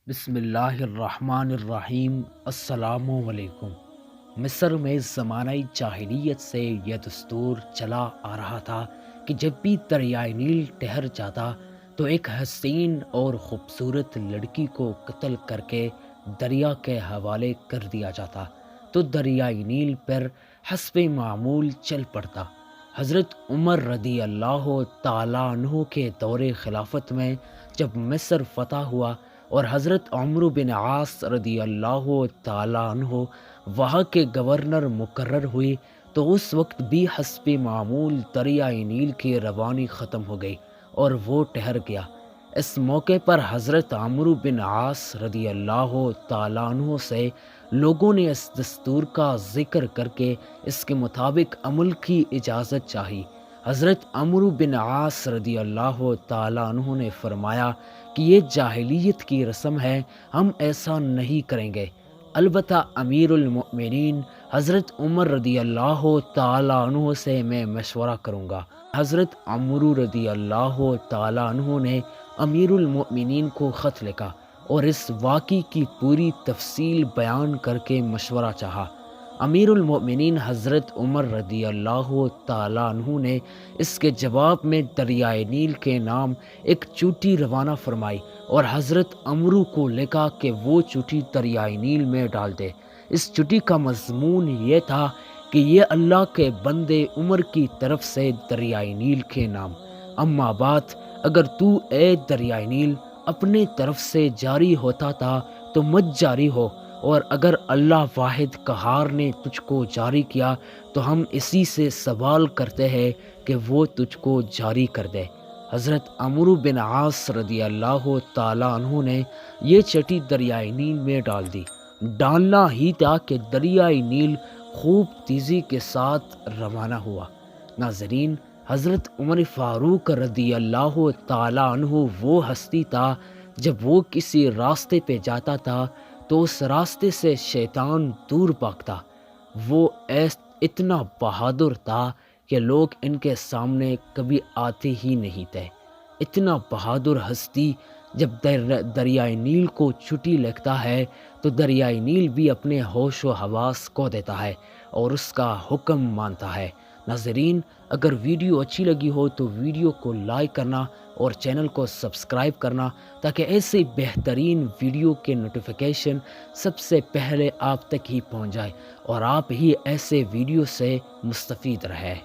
بسم اللہ الرحمن الرحیم۔ السلام علیکم۔ مصر میں زمانہ جاہلیت سے یہ دستور چلا آ رہا تھا کہ جب بھی دریائے نیل ٹھہر جاتا تو ایک حسین اور خوبصورت لڑکی کو قتل کر کے دریا کے حوالے کر دیا جاتا تو دریائے نیل پر حسب معمول چل پڑتا۔ حضرت عمر رضی اللہ تعالیٰ عنہ کے دور خلافت میں جب مصر فتح ہوا اور حضرت عمرو بن عاص رضی اللہ تعالیٰ عنہ وہاں کے گورنر مقرر ہوئی تو اس وقت بھی حسب معمول دریائے نیل کی روانی ختم ہو گئی اور وہ ٹھہر گیا۔ اس موقع پر حضرت عمرو بن عاص رضی اللہ تعالیٰ عنہ سے لوگوں نے اس دستور کا ذکر کر کے اس کے مطابق عمل کی اجازت چاہی۔ حضرت عمرو بن عاص رضی اللہ تعالیٰ عنہ نے فرمایا کہ یہ جاہلیت کی رسم ہے، ہم ایسا نہیں کریں گے، البتہ امیر المؤمنین حضرت عمر رضی اللہ تعالیٰ عنہ سے میں مشورہ کروں گا۔ حضرت عمرو رضی اللہ تعالیٰ عنہ نے امیر المؤمنین کو خط لکھا اور اس واقعے کی پوری تفصیل بیان کر کے مشورہ چاہا۔ امیر المؤمنین حضرت عمر رضی اللہ تعالیٰ عنہ نے اس کے جواب میں دریائے نیل کے نام ایک چوٹی روانہ فرمائی اور حضرت عمرو کو لکھا کہ وہ چوٹی دریائے نیل میں ڈال دے۔ اس چوٹی کا مضمون یہ تھا کہ یہ اللہ کے بندے عمر کی طرف سے دریائے نیل کے نام، اما بعد اگر تو اے دریائے نیل اپنے طرف سے جاری ہوتا تھا تو مت جاری ہو، اور اگر اللہ واحد قہار نے تجھ کو جاری کیا تو ہم اسی سے سوال کرتے ہیں کہ وہ تجھ کو جاری کر دے۔ حضرت عمرو بن عاص رضی اللہ تعالیٰ عنہ نے یہ چٹی دریائے نیل میں ڈال دی۔ ڈالنا ہی تھا کہ دریائے نیل خوب تیزی کے ساتھ روانہ ہوا۔ ناظرین، حضرت عمر فاروق رضی اللہ تعالیٰ عنہ وہ ہستی تھا جب وہ کسی راستے پہ جاتا تھا تو اس راستے سے شیطان دور بھاگتا۔ وہ اتنا بہادر تھا کہ لوگ ان کے سامنے کبھی آتے ہی نہیں تھے۔ اتنا بہادر ہستی جب دریائے نیل کو چٹی لکھتا ہے تو دریائے نیل بھی اپنے ہوش و حواس کھو دیتا ہے اور اس کا حکم مانتا ہے۔ ناظرین، اگر ویڈیو اچھی لگی ہو تو ویڈیو کو لائک کرنا اور چینل کو سبسکرائب کرنا تاکہ ایسے بہترین ویڈیو کے نوٹیفیکیشن سب سے پہلے آپ تک ہی پہنچ جائے اور آپ ہی ایسے ویڈیو سے مستفید رہے۔